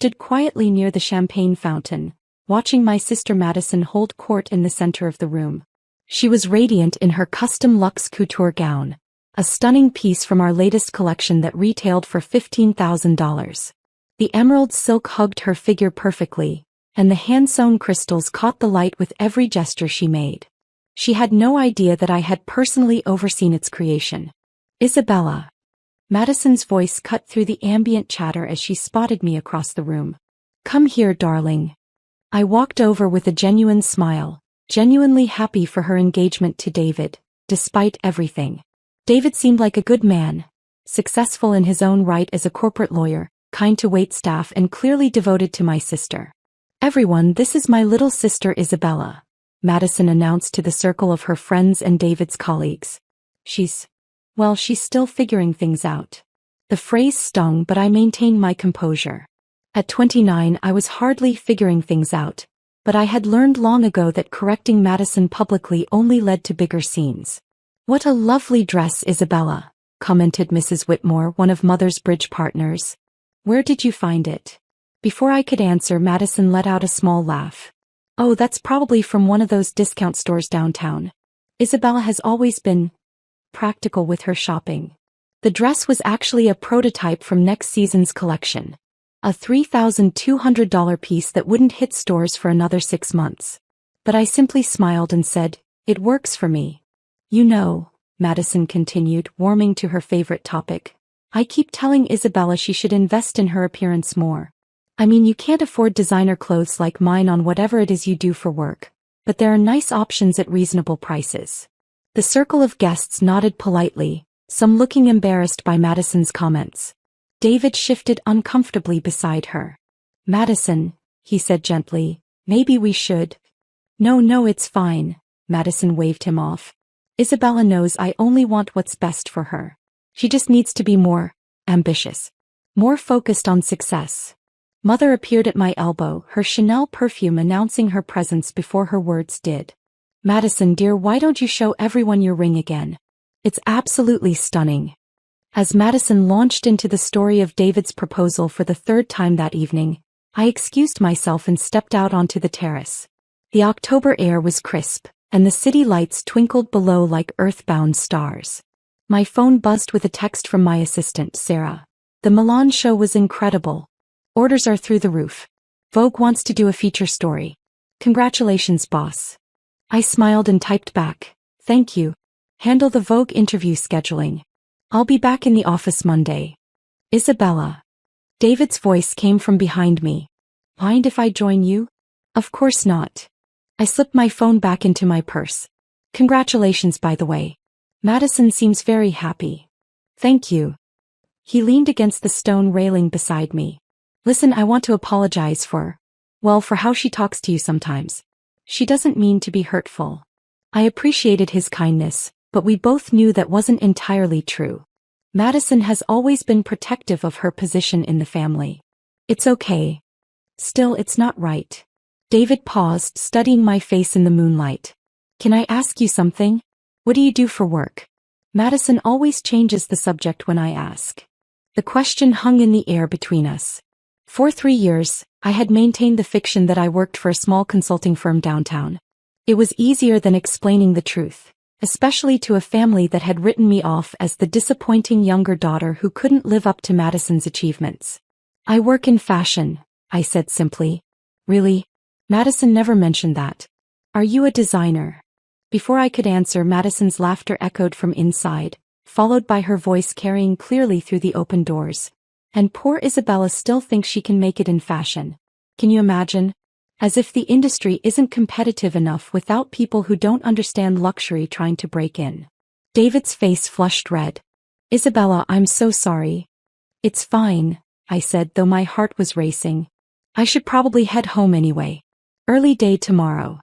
stood quietly near the champagne fountain, watching my sister Madison hold court in the center of the room. She was radiant in her custom luxe couture gown, a stunning piece from our latest collection that retailed for $15,000. The emerald silk hugged her figure perfectly, and the hand-sewn crystals caught the light with every gesture she made. She had no idea that I had personally overseen its creation. "Isabella." Madison's voice cut through the ambient chatter as she spotted me across the room. "Come here, darling." I walked over with a genuine smile, genuinely happy for her engagement to David, despite everything. David seemed like a good man, successful in his own right as a corporate lawyer, kind to waitstaff and clearly devoted to my sister. "Everyone, this is my little sister Isabella," Madison announced to the circle of her friends and David's colleagues. She's still figuring things out." The phrase stung, but I maintained my composure. At 29, I was hardly figuring things out, but I had learned long ago that correcting Madison publicly only led to bigger scenes. "What a lovely dress, Isabella," commented Mrs. Whitmore, one of Mother's bridge partners. "Where did you find it?" Before I could answer, Madison let out a small laugh. "Oh, that's probably from one of those discount stores downtown." Isabella has always been practical with her shopping. The dress was actually a prototype from next season's collection. A $3,200 piece that wouldn't hit stores for another 6 months. But I simply smiled and said, "It works for me." "You know," Madison continued, warming to her favorite topic, "I keep telling Isabella she should invest in her appearance more. I mean, you can't afford designer clothes like mine on whatever it is you do for work, but there are nice options at reasonable prices." The circle of guests nodded politely, some looking embarrassed by Madison's comments. David shifted uncomfortably beside her. "Madison," he said gently, "maybe we should." No, it's fine," Madison waved him off. "Isabella knows I only want what's best for her. She just needs to be more ambitious, more focused on success." Mother appeared at my elbow, her Chanel perfume announcing her presence before her words did. "Madison, dear, why don't you show everyone your ring again? It's absolutely stunning." As Madison launched into the story of David's proposal for the third time that evening, I excused myself and stepped out onto the terrace. The October air was crisp, and the city lights twinkled below like earthbound stars. My phone buzzed with a text from my assistant, Sarah. "The Milan show was incredible. Orders are through the roof. Vogue wants to do a feature story. Congratulations, boss." I smiled and typed back, "Thank you. Handle the Vogue interview scheduling. I'll be back in the office Monday." "Isabella." David's voice came from behind me. "Mind if I join you?" "Of course not." I slipped my phone back into my purse. "Congratulations, by the way. Madison seems very happy." "Thank you." He leaned against the stone railing beside me. "Listen, I want to apologize for how she talks to you sometimes. She doesn't mean to be hurtful." I appreciated his kindness, but we both knew that wasn't entirely true. Madison has always been protective of her position in the family. "It's okay. Still, it's not right." David paused, studying my face in the moonlight. "Can I ask you something? What do you do for work?" Madison always changes the subject when I ask. The question hung in the air between us. For 3 years, I had maintained the fiction that I worked for a small consulting firm downtown. It was easier than explaining the truth, especially to a family that had written me off as the disappointing younger daughter who couldn't live up to Madison's achievements. "I work in fashion," I said simply. "Really? Madison never mentioned that. Are you a designer?" Before I could answer, Madison's laughter echoed from inside, followed by her voice carrying clearly through the open doors. "And poor Isabella still thinks she can make it in fashion. Can you imagine? As if the industry isn't competitive enough without people who don't understand luxury trying to break in." David's face flushed red. "Isabella, I'm so sorry." "It's fine," I said, though my heart was racing. "I should probably head home anyway. Early day tomorrow."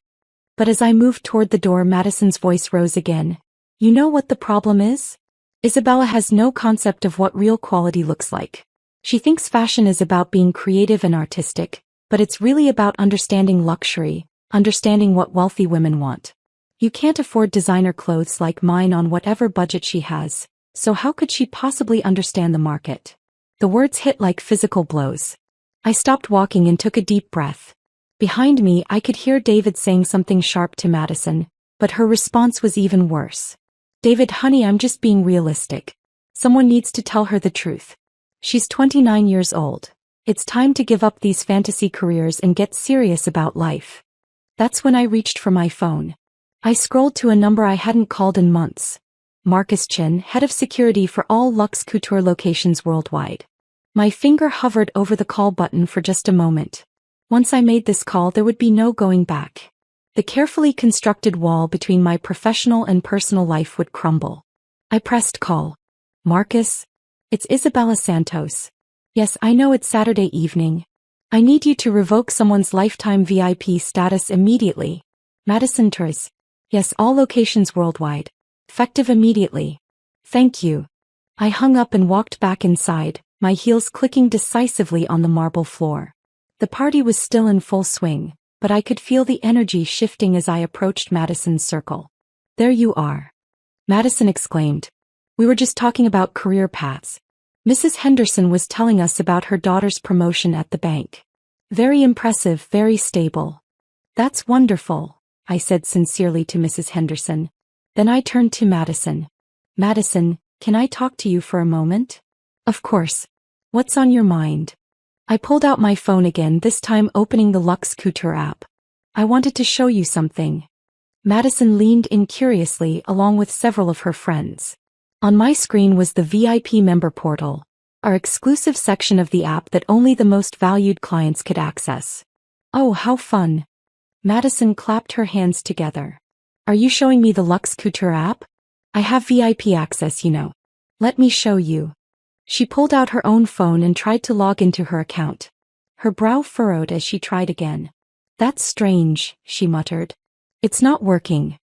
But as I moved toward the door, Madison's voice rose again. "You know what the problem is? Isabella has no concept of what real quality looks like. She thinks fashion is about being creative and artistic, but it's really about understanding luxury, understanding what wealthy women want. You can't afford designer clothes like mine on whatever budget she has, so how could she possibly understand the market?" The words hit like physical blows. I stopped walking and took a deep breath. Behind me, I could hear David saying something sharp to Madison, but her response was even worse. David, honey, I'm just being realistic. Someone needs to tell her the truth. She's 29 years old. It's time to give up these fantasy careers and get serious about life. That's when I reached for my phone. I scrolled to a number I hadn't called in months. Marcus Chin, head of security for all Luxe Couture locations worldwide. My finger hovered over the call button for just a moment. Once I made this call, there would be no going back. The carefully constructed wall between my professional and personal life would crumble. I pressed call. Marcus? It's Isabella Santos. Yes, I know it's Saturday evening. I need you to revoke someone's lifetime VIP status immediately. Madison Torres. Yes, all locations worldwide. Effective immediately. Thank you. I hung up and walked back inside, my heels clicking decisively on the marble floor. The party was still in full swing, but I could feel the energy shifting as I approached Madison's circle. There you are. Madison exclaimed. We were just talking about career paths. Mrs. Henderson was telling us about her daughter's promotion at the bank. Very impressive, very stable. That's wonderful, I said sincerely to Mrs. Henderson. Then I turned to Madison. Madison, can I talk to you for a moment? Of course. What's on your mind? I pulled out my phone again, this time opening the Luxe Couture app. I wanted to show you something. Madison leaned in curiously along with several of her friends. On my screen was the VIP member portal, our exclusive section of the app that only the most valued clients could access. Oh, how fun. Madison clapped her hands together. Are you showing me the Luxe Couture app? I have VIP access, you know. Let me show you. She pulled out her own phone and tried to log into her account. Her brow furrowed as she tried again. That's strange, she muttered. It's not working.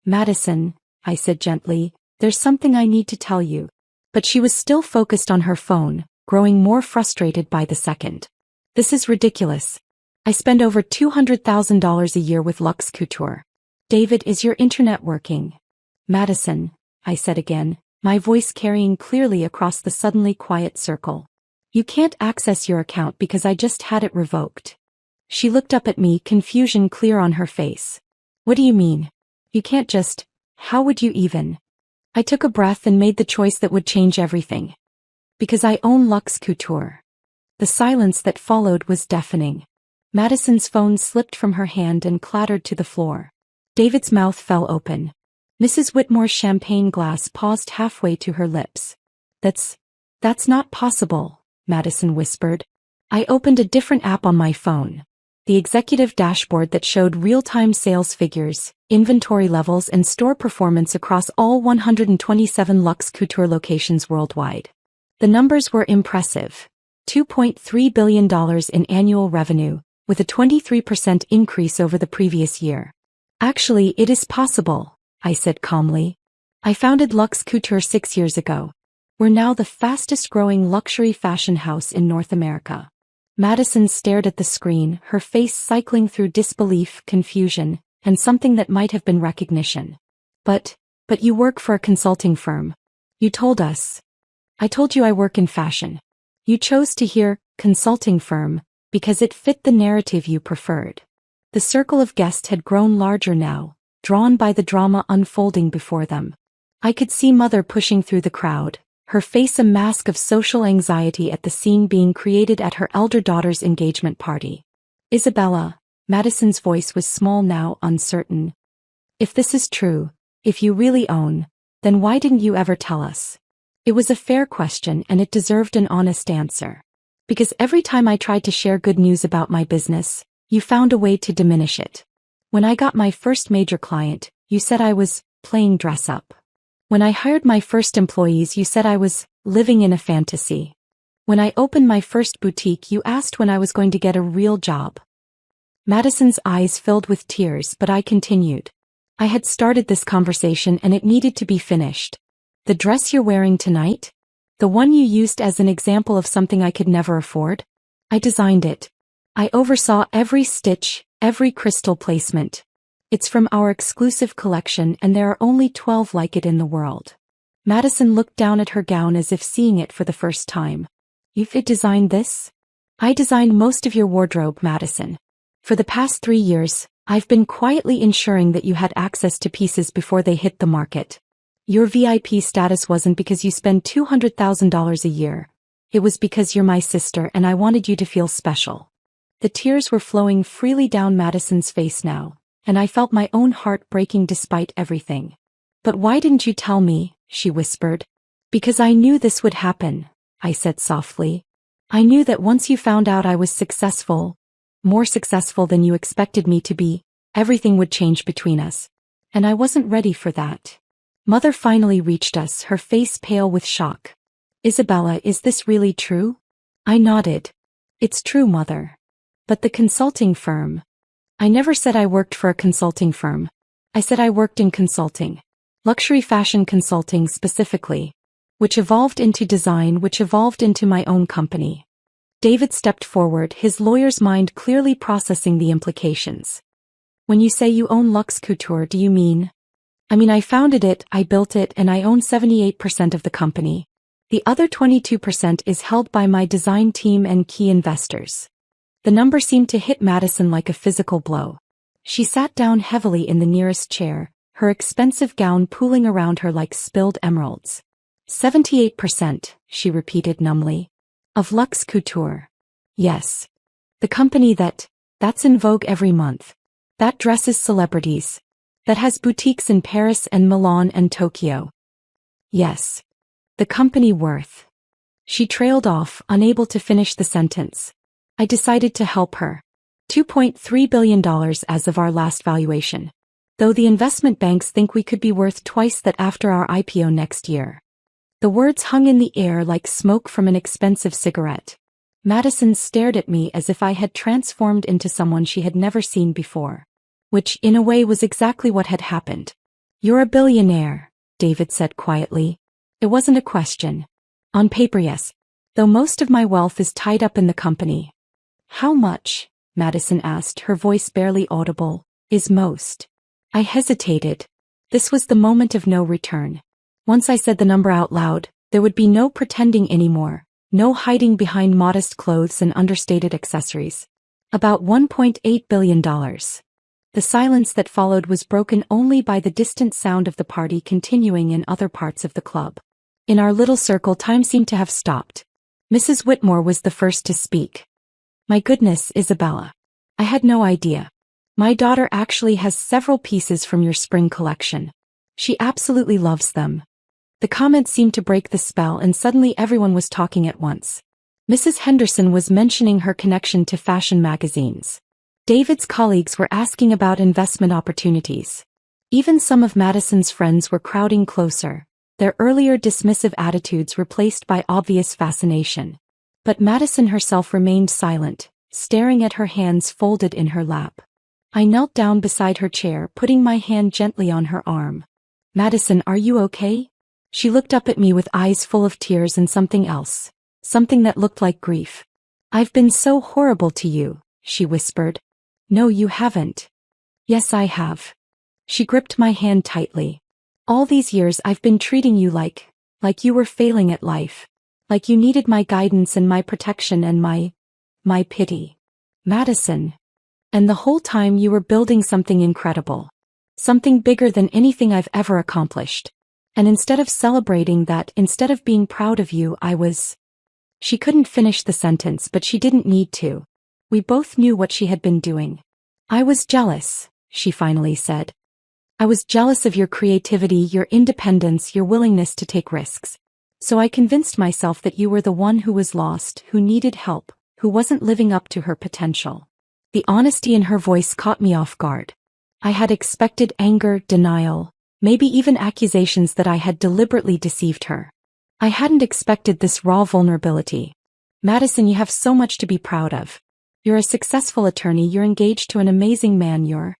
Madison, I said gently, there's something I need to tell you. But she was still focused on her phone, growing more frustrated by the second. This is ridiculous. I spend over $200,000 a year with Luxe Couture. David, is your internet working? Madison, I said again, my voice carrying clearly across the suddenly quiet circle. You can't access your account because I just had it revoked. She looked up at me, confusion clear on her face. What do you mean? You can't just, how would you even? I took a breath and made the choice that would change everything. Because I own Luxe Couture. The silence that followed was deafening. Madison's phone slipped from her hand and clattered to the floor. David's mouth fell open. Mrs. Whitmore's champagne glass paused halfway to her lips. That's not possible, Madison whispered. I opened a different app on my phone. The executive dashboard that showed real-time sales figures, inventory levels and store performance across all 127 Luxe Couture locations worldwide. The numbers were impressive. $2.3 billion in annual revenue, with a 23% increase over the previous year. Actually, it is possible, I said calmly. I founded Luxe Couture 6 years ago. We're now the fastest-growing luxury fashion house in North America. Madison stared at the screen, her face cycling through disbelief, confusion, and something that might have been recognition. But you work for a consulting firm. You told us. I told you I work in fashion. You chose to hear consulting firm because it fit the narrative you preferred. The circle of guests had grown larger now, drawn by the drama unfolding before them. I could see Mother pushing through the crowd, her face a mask of social anxiety at the scene being created at her elder daughter's engagement party. Isabella, Madison's voice was small now, uncertain. If this is true, if you really own, then why didn't you ever tell us? It was a fair question and it deserved an honest answer. Because every time I tried to share good news about my business, you found a way to diminish it. When I got my first major client, you said I was playing dress up. When I hired my first employees, you said I was living in a fantasy. When I opened my first boutique, you asked when I was going to get a real job. Madison's eyes filled with tears, but I continued. I had started this conversation and it needed to be finished. The dress you're wearing tonight? The one you used as an example of something I could never afford? I designed it. I oversaw every stitch, every crystal placement. It's from our exclusive collection and there are only 12 like it in the world. Madison looked down at her gown as if seeing it for the first time. You've designed this? I designed most of your wardrobe, Madison. For the past 3 years, I've been quietly ensuring that you had access to pieces before they hit the market. Your VIP status wasn't because you spend $200,000 a year. It was because you're my sister and I wanted you to feel special. The tears were flowing freely down Madison's face now, and I felt my own heart breaking despite everything. But why didn't you tell me? She whispered. Because I knew this would happen, I said softly. I knew that once you found out I was successful, more successful than you expected me to be, everything would change between us. And I wasn't ready for that. Mother finally reached us, her face pale with shock. Isabella, is this really true? I nodded. It's true, Mother. But the consulting firm. I never said I worked for a consulting firm. I said I worked in consulting. Luxury fashion consulting specifically. Which evolved into design, which evolved into my own company. David stepped forward, his lawyer's mind clearly processing the implications. When you say you own Luxe Couture, do you mean? I founded it, I built it, and I own 78% of the company. The other 22% is held by my design team and key investors. The number seemed to hit Madison like a physical blow. She sat down heavily in the nearest chair, her expensive gown pooling around her like spilled emeralds. 78%, she repeated numbly. Of Luxe Couture. Yes. The company that's in vogue every month. That dresses celebrities. That has boutiques in Paris and Milan and Tokyo. Yes. The company worth. She trailed off, unable to finish the sentence. I decided to help her. $2.3 billion as of our last valuation. Though the investment banks think we could be worth twice that after our IPO next year. The words hung in the air like smoke from an expensive cigarette. Madison stared at me as if I had transformed into someone she had never seen before. Which, in a way, was exactly what had happened. You're a billionaire, David said quietly. It wasn't a question. On paper, yes. Though most of my wealth is tied up in the company. How much? Madison asked, her voice barely audible. Is most? I hesitated. This was the moment of no return. Once I said the number out loud, there would be no pretending anymore, no hiding behind modest clothes and understated accessories. About $1.8 billion. The silence that followed was broken only by the distant sound of the party continuing in other parts of the club. In our little circle, time seemed to have stopped. Mrs. Whitmore was the first to speak. My goodness, Isabella. I had no idea. My daughter actually has several pieces from your spring collection. She absolutely loves them. The comment seemed to break the spell and suddenly everyone was talking at once. Mrs. Henderson was mentioning her connection to fashion magazines. David's colleagues were asking about investment opportunities. Even some of Madison's friends were crowding closer, their earlier dismissive attitudes replaced by obvious fascination. But Madison herself remained silent, staring at her hands folded in her lap. I knelt down beside her chair, putting my hand gently on her arm. Madison, are you okay? She looked up at me with eyes full of tears and something else. Something that looked like grief. I've been so horrible to you, she whispered. No, you haven't. Yes, I have. She gripped my hand tightly. All these years I've been treating you like you were failing at life. Like you needed my guidance and my protection and my pity. Madison. And the whole time you were building something incredible. Something bigger than anything I've ever accomplished. And instead of celebrating that, instead of being proud of you, I was... She couldn't finish the sentence, but she didn't need to. We both knew what she had been doing. I was jealous, she finally said. I was jealous of your creativity, your independence, your willingness to take risks. So I convinced myself that you were the one who was lost, who needed help, who wasn't living up to her potential. The honesty in her voice caught me off guard. I had expected anger, denial, maybe even accusations that I had deliberately deceived her. I hadn't expected this raw vulnerability. Madison, you have so much to be proud of. You're a successful attorney, you're engaged to an amazing man,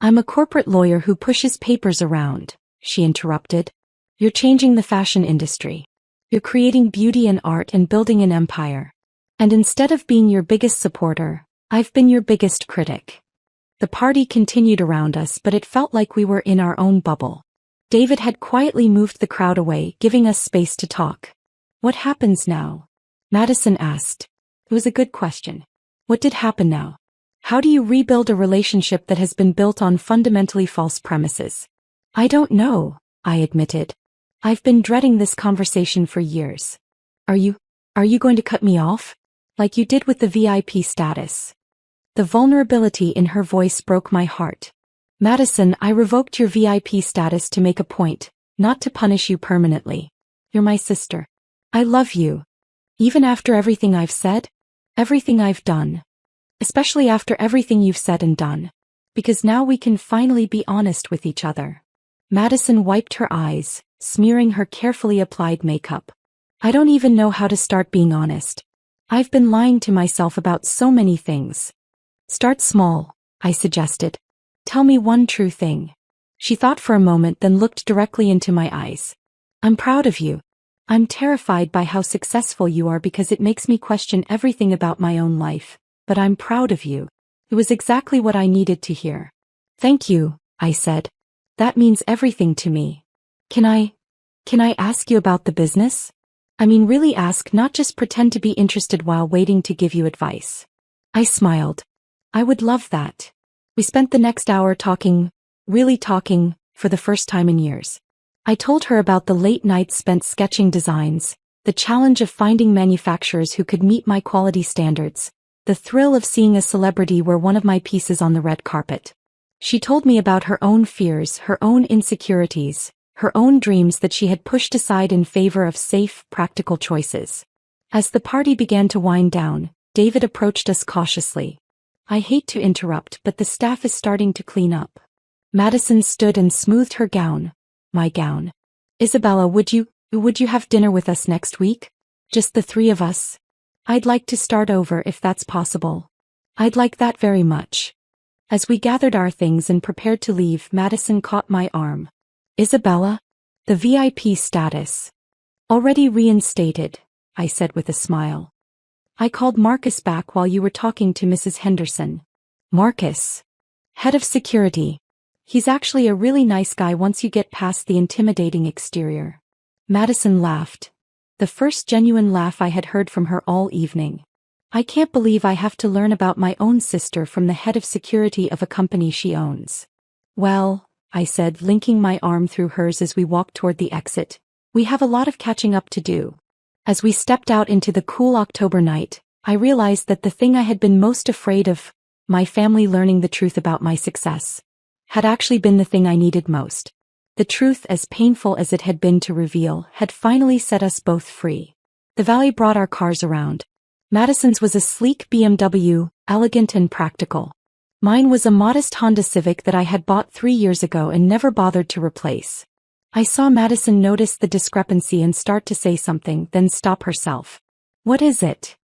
I'm a corporate lawyer who pushes papers around, she interrupted. You're changing the fashion industry. You're creating beauty and art and building an empire. And instead of being your biggest supporter, I've been your biggest critic. The party continued around us, but it felt like we were in our own bubble. David had quietly moved the crowd away, giving us space to talk. What happens now? Madison asked. It was a good question. What did happen now? How do you rebuild a relationship that has been built on fundamentally false premises? I don't know, I admitted. I've been dreading this conversation for years. Are you going to cut me off? Like you did with the VIP status. The vulnerability in her voice broke my heart. Madison, I revoked your VIP status to make a point, not to punish you permanently. You're my sister. I love you. Even after everything I've said, everything I've done. Especially after everything you've said and done. Because now we can finally be honest with each other. Madison wiped her eyes, smearing her carefully applied makeup. I don't even know how to start being honest. I've been lying to myself about so many things. Start small, I suggested. Tell me one true thing. She thought for a moment, then looked directly into my eyes. I'm proud of you. I'm terrified by how successful you are because it makes me question everything about my own life. But I'm proud of you. It was exactly what I needed to hear. Thank you, I said. That means everything to me. Can I ask you about the business? I mean, really ask, not just pretend to be interested while waiting to give you advice. I smiled. I would love that. We spent the next hour talking, really talking, for the first time in years. I told her about the late nights spent sketching designs, the challenge of finding manufacturers who could meet my quality standards, the thrill of seeing a celebrity wear one of my pieces on the red carpet. She told me about her own fears, her own insecurities, her own dreams that she had pushed aside in favor of safe, practical choices. As the party began to wind down, David approached us cautiously. I hate to interrupt, but the staff is starting to clean up. Madison stood and smoothed her gown. My gown. Isabella, would you have dinner with us next week? Just the three of us? I'd like to start over if that's possible. I'd like that very much. As we gathered our things and prepared to leave, Madison caught my arm. Isabella? The VIP status. Already reinstated, I said with a smile. I called Marcus back while you were talking to Mrs. Henderson. Marcus? Head of security. He's actually a really nice guy once you get past the intimidating exterior. Madison laughed. The first genuine laugh I had heard from her all evening. I can't believe I have to learn about my own sister from the head of security of a company she owns. Well, I said, linking my arm through hers as we walked toward the exit, we have a lot of catching up to do. As we stepped out into the cool October night, I realized that the thing I had been most afraid of, my family learning the truth about my success, had actually been the thing I needed most. The truth, as painful as it had been to reveal, had finally set us both free. The valley brought our cars around. Madison's was a sleek BMW, elegant and practical. Mine was a modest Honda Civic that I had bought 3 years ago and never bothered to replace. I saw Madison notice the discrepancy and start to say something, then stop herself. What is it?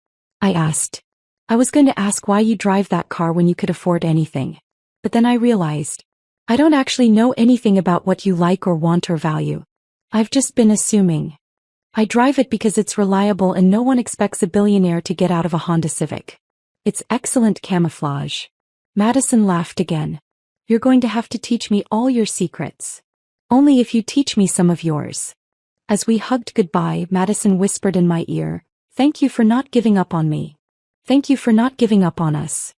I asked. I was going to ask why you drive that car when you could afford anything. But then I realized. I don't actually know anything about what you like or want or value. I've just been assuming. I drive it because it's reliable and no one expects a billionaire to get out of a Honda Civic. It's excellent camouflage. Madison laughed again. You're going to have to teach me all your secrets. Only if you teach me some of yours. As we hugged goodbye, Madison whispered in my ear, "Thank you for not giving up on me. Thank you for not giving up on us."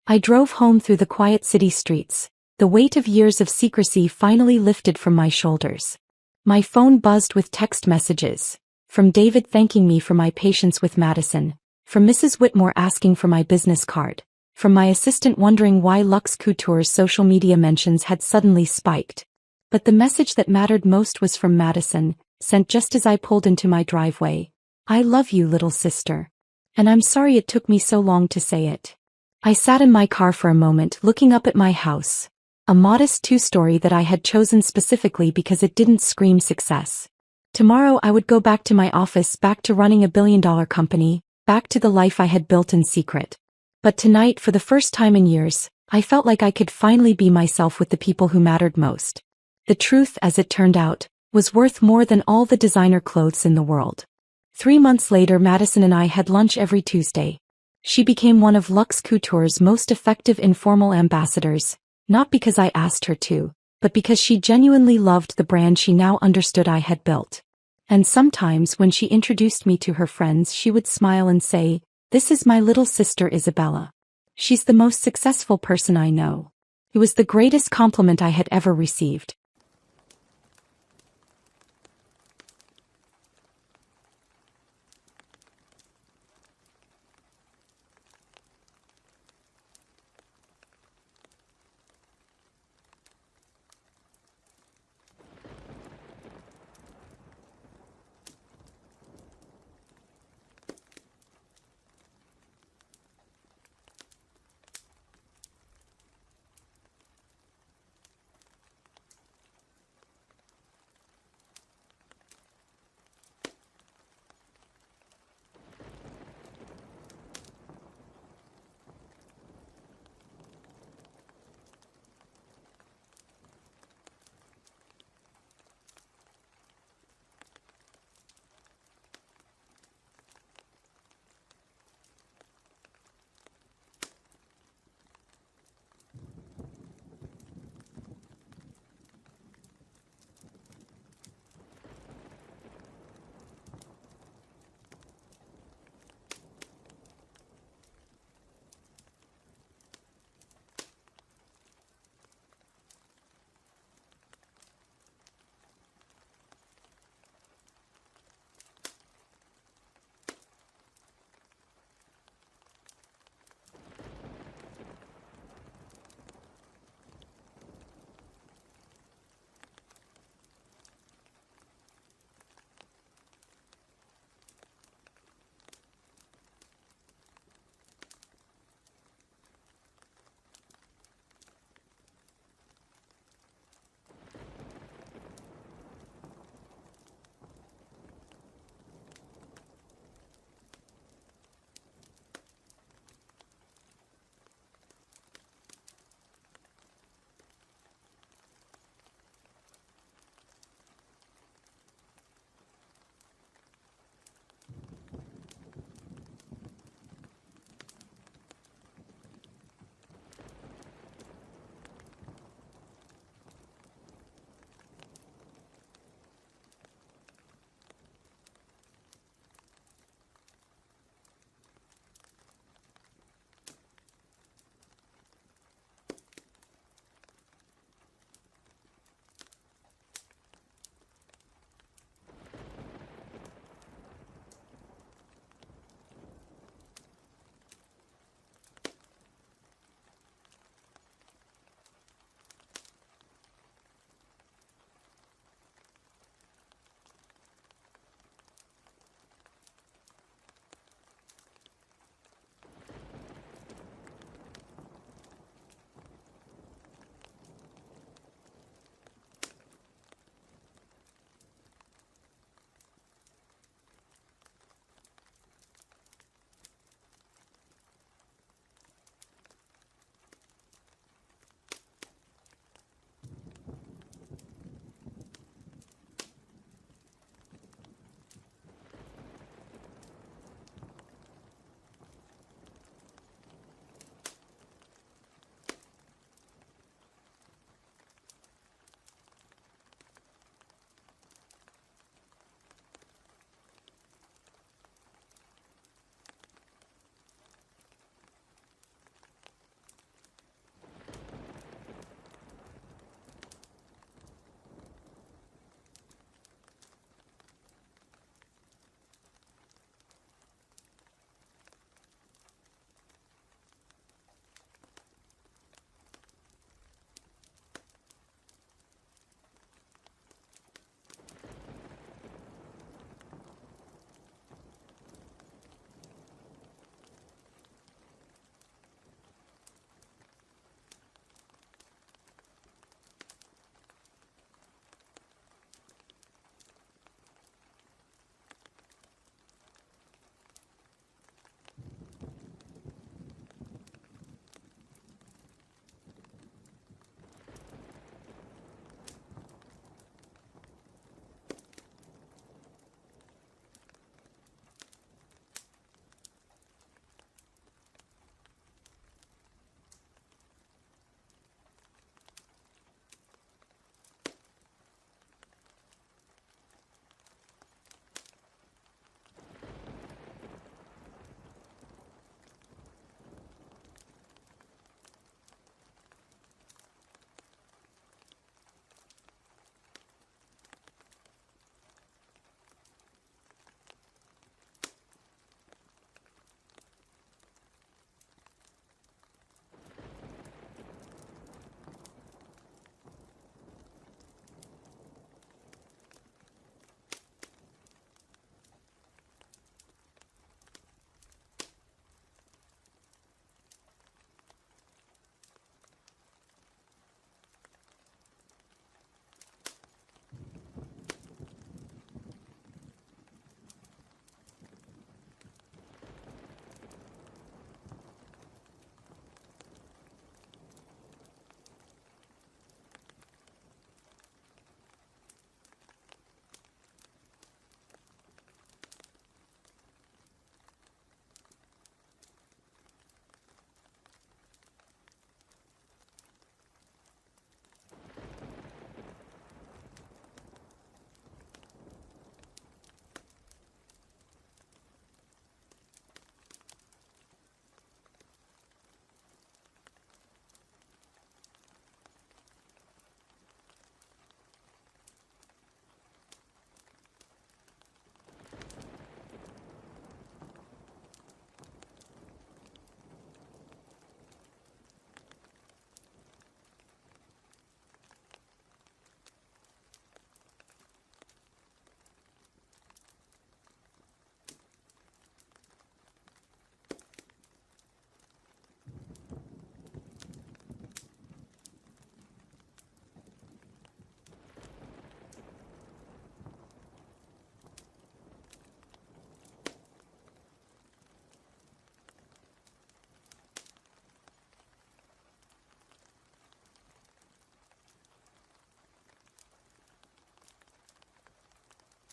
I drove home through the quiet city streets. The weight of years of secrecy finally lifted from my shoulders. My phone buzzed with text messages. From David thanking me for my patience with Madison. From Mrs. Whitmore asking for my business card. From my assistant wondering why Luxe Couture's social media mentions had suddenly spiked. But the message that mattered most was from Madison, sent just as I pulled into my driveway. I love you, little sister. And I'm sorry it took me so long to say it. I sat in my car for a moment looking up at my house. A modest 2-story that I had chosen specifically because it didn't scream success. Tomorrow I would go back to my office, back to running a billion-dollar company, back to the life I had built in secret. But tonight, for the first time in years, I felt like I could finally be myself with the people who mattered most. The truth, as it turned out, was worth more than all the designer clothes in the world. 3 months later, Madison and I had lunch every Tuesday. She became one of Luxe Couture's most effective informal ambassadors. Not because I asked her to, but because she genuinely loved the brand she now understood I had built. And sometimes when she introduced me to her friends, she would smile and say, This is my little sister Isabella. She's the most successful person I know. It was the greatest compliment I had ever received.